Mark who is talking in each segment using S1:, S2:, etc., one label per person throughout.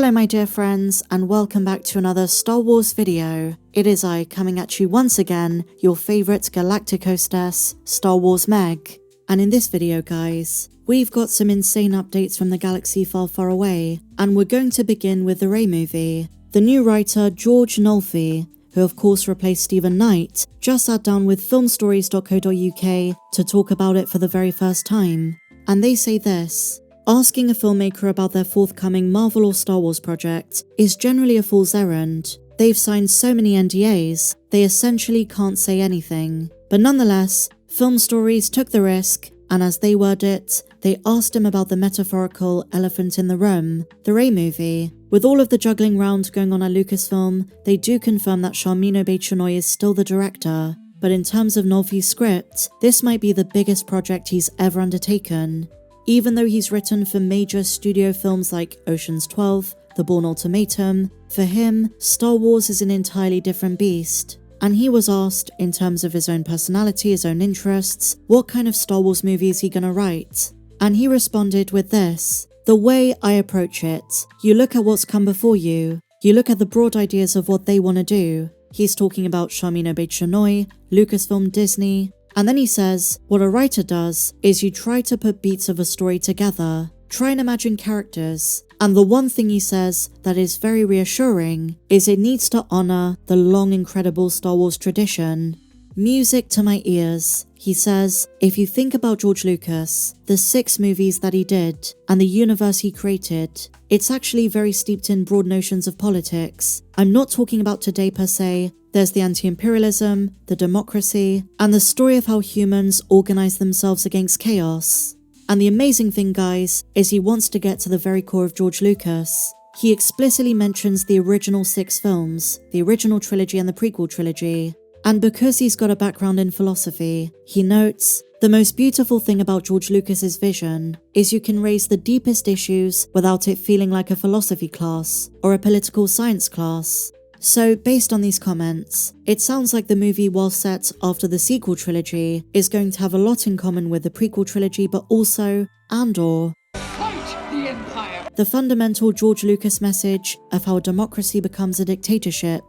S1: Hello my dear friends, and welcome back to another Star Wars video. It is I coming at you once again, your favourite galactic hostess, Star Wars Meg. And in this video guys, we've got some insane updates from the galaxy far far away, and we're going to begin with the Rey movie. The new writer George Nolfi, who of course replaced Stephen Knight, just sat down with filmstories.co.uk to talk about it for the very first time. And they say this: asking a filmmaker about their forthcoming Marvel or Star Wars project is generally a fool's errand. They've signed so many NDAs, they essentially can't say anything. But nonetheless, Film Stories took the risk, and as they word it, they asked him about the metaphorical elephant in the room, the Rey movie. With all of the juggling round going on at Lucasfilm, they do confirm that Sharmeen Obaid Chinoy is still the director. But in terms of Nolfi's script, this might be the biggest project he's ever undertaken. Even though he's written for major studio films like Ocean's 12, The Bourne Ultimatum, for him, Star Wars is an entirely different beast. And he was asked, in terms of his own personality, his own interests, what kind of Star Wars movie is he gonna write? And he responded with this: the way I approach it, you look at what's come before you, you look at the broad ideas of what they want to do. He's talking about Sharmeen Obaid Chinoy, Lucasfilm, Disney. And then he says, what a writer does is you try to put beats of a story together, try and imagine characters, and the one thing he says that is very reassuring is it needs to honor the long incredible Star Wars tradition. Music to my ears. He says, if you think about George Lucas, the 6 movies that he did, and the universe he created, it's actually very steeped in broad notions of politics. I'm not talking about today per se. There's the anti-imperialism, the democracy, and the story of how humans organize themselves against chaos. And the amazing thing, guys, is he wants to get to the very core of George Lucas. He explicitly mentions the original 6 films, the original trilogy and the prequel trilogy. And because he's got a background in philosophy, he notes, the most beautiful thing about George Lucas's vision is you can raise the deepest issues without it feeling like a philosophy class or a political science class. So based on these comments, it sounds like the movie, while set after the sequel trilogy, is going to have a lot in common with the prequel trilogy, but also Andor.
S2: Fight the Empire!
S1: The fundamental George Lucas message of how democracy becomes a dictatorship.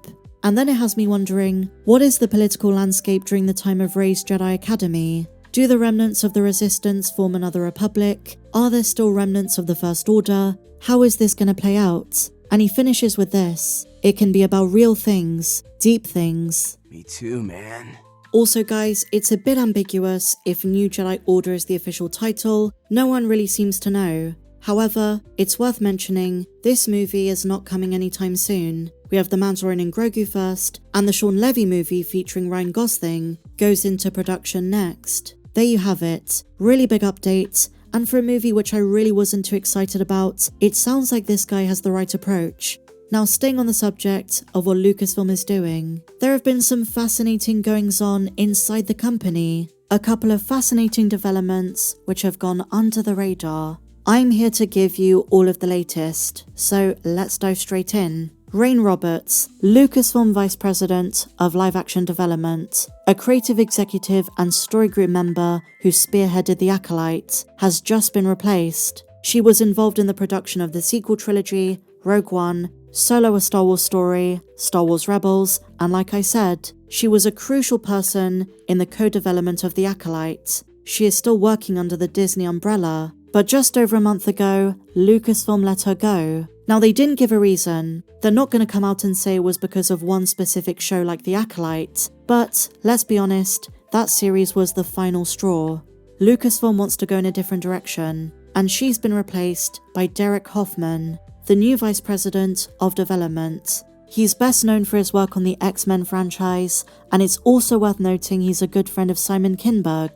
S1: And then it has me wondering, what is the political landscape during the time of Rey's Jedi Academy? Do the remnants of the Resistance form another republic? Are there still remnants of the First Order? How is this going to play out? And he finishes with this: it can be about real things, deep things.
S3: Me too, man.
S1: Also guys, it's a bit ambiguous if New Jedi Order is the official title. No one really seems to know. However, it's worth mentioning, this movie is not coming anytime soon. We have The Mandalorian and Grogu first, and the Sean Levy movie featuring Ryan Gosling goes into production next. There you have it, really big update, and for a movie which I really wasn't too excited about, it sounds like this guy has the right approach. Now staying on the subject of what Lucasfilm is doing, there have been some fascinating goings-on inside the company. A couple of fascinating developments which have gone under the radar. I'm here to give you all of the latest, so let's dive straight in. Rain Roberts, Lucasfilm Vice President of Live Action Development, a creative executive and story group member who spearheaded The Acolyte, has just been replaced. She was involved in the production of the sequel trilogy, Rogue One, Solo: A Star Wars Story, Star Wars Rebels, and like I said, she was a crucial person in the co-development of The Acolyte. She is still working under the Disney umbrella, but just over a month ago, Lucasfilm let her go. Now they didn't give a reason. They're not going to come out and say it was because of one specific show like The Acolyte, but let's be honest, that series was the final straw. Lucasfilm wants to go in a different direction, and she's been replaced by Derek Hoffman, the new Vice President of Development. He's best known for his work on the X-Men franchise, and it's also worth noting he's a good friend of Simon Kinberg,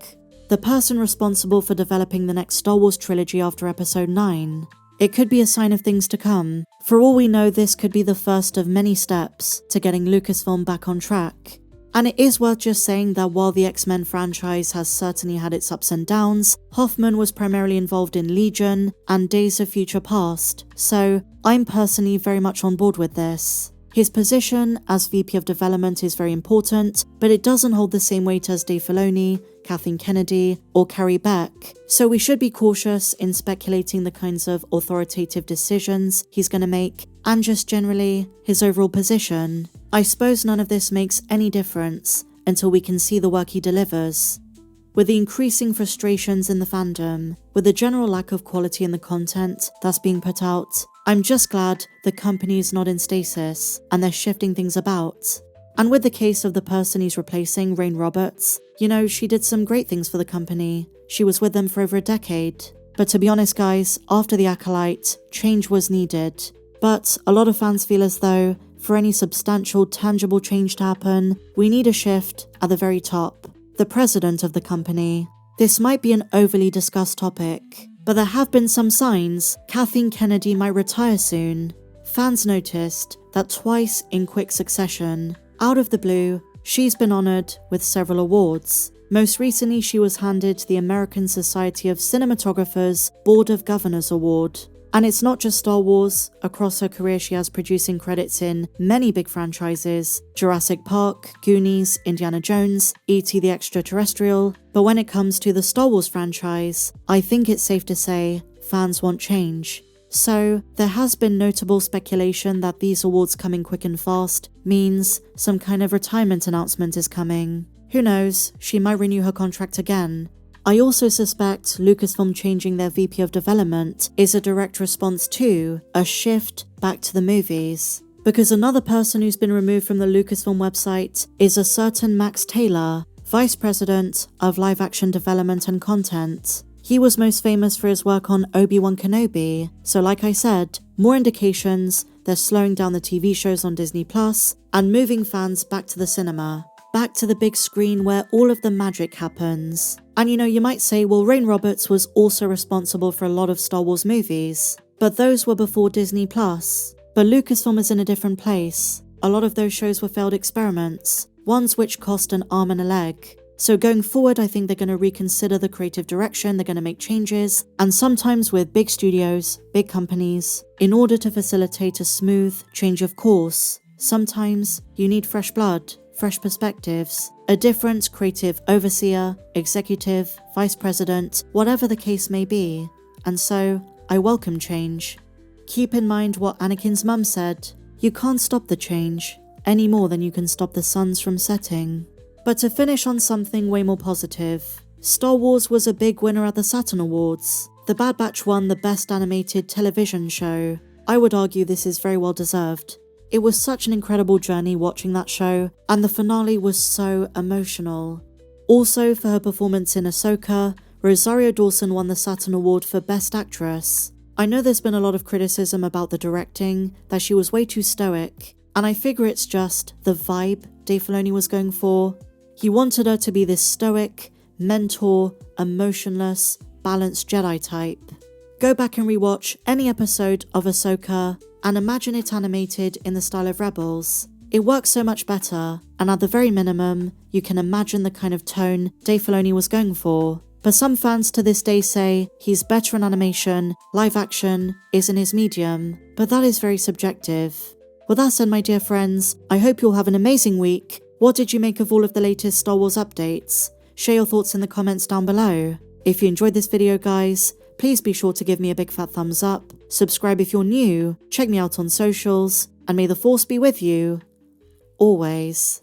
S1: the person responsible for developing the next Star Wars trilogy after Episode 9. It could be a sign of things to come. For all we know, this could be the first of many steps to getting Lucasfilm back on track. And it is worth just saying that while the X-Men franchise has certainly had its ups and downs, Hoffman was primarily involved in Legion and Days of Future Past, so I'm personally very much on board with this. His position as VP of Development is very important, but it doesn't hold the same weight as Dave Filoni, Kathleen Kennedy, or Carrie Beck, so we should be cautious in speculating the kinds of authoritative decisions he's going to make, and just generally his overall position. I suppose none of this makes any difference until we can see the work he delivers. With the increasing frustrations in the fandom, with the general lack of quality in the content that's being put out, I'm just glad the company is not in stasis and they're shifting things about. And with the case of the person he's replacing, Rain Roberts, she did some great things for the company. She was with them for over a decade. But to be honest guys, after the Acolyte, change was needed. But a lot of fans feel as though, for any substantial, tangible change to happen, we need a shift at the very top. The president of the company. This might be an overly discussed topic, but there have been some signs Kathleen Kennedy might retire soon. Fans noticed that twice in quick succession, out of the blue, she's been honoured with several awards. Most recently, she was handed the American Society of Cinematographers Board of Governors Award. And it's not just Star Wars. Across her career, she has producing credits in many big franchises: Jurassic Park, Goonies, Indiana Jones, E.T. the Extraterrestrial. But when it comes to the Star Wars franchise, I think it's safe to say fans want change. So there has been notable speculation that these awards coming quick and fast means some kind of retirement announcement is coming. Who knows, she might renew her contract again. I also suspect Lucasfilm changing their VP of Development is a direct response to a shift back to the movies. Because another person who's been removed from the Lucasfilm website is a certain Max Taylor, Vice President of Live Action Development and Content. He was most famous for his work on Obi-Wan Kenobi, so like I said, more indications they're slowing down the TV shows on Disney Plus and moving fans back to the cinema. Back to the big screen where all of the magic happens. And you might say, well, Rain Roberts was also responsible for a lot of Star Wars movies, but those were before Disney Plus. But Lucasfilm is in a different place. A lot of those shows were failed experiments, ones which cost an arm and a leg. So going forward, I think they're going to reconsider the creative direction, they're going to make changes, and sometimes with big studios, big companies, in order to facilitate a smooth change of course, sometimes you need fresh blood. Fresh perspectives, a different creative overseer, executive, vice president, whatever the case may be. And so, I welcome change. Keep in mind what Anakin's mum said, you can't stop the change, any more than you can stop the suns from setting. But to finish on something way more positive, Star Wars was a big winner at the Saturn Awards. The Bad Batch won the Best Animated Television Show. I would argue this is very well deserved. It was such an incredible journey watching that show, and the finale was so emotional. Also, for her performance in Ahsoka, Rosario Dawson won the Saturn Award for Best Actress. I know there's been a lot of criticism about the directing, that she was way too stoic, and I figure it's just the vibe Dave Filoni was going for. He wanted her to be this stoic, mentor, emotionless, balanced Jedi type. Go back and rewatch any episode of Ahsoka and imagine it animated in the style of Rebels. It works so much better, and at the very minimum, you can imagine the kind of tone Dave Filoni was going for. But some fans to this day say he's better in animation, live action isn't his medium, but that is very subjective. With that said, my dear friends, I hope you'll have an amazing week. What did you make of all of the latest Star Wars updates? Share your thoughts in the comments down below. If you enjoyed this video, guys, please be sure to give me a big fat thumbs up, subscribe if you're new, check me out on socials, and may the Force be with you, always.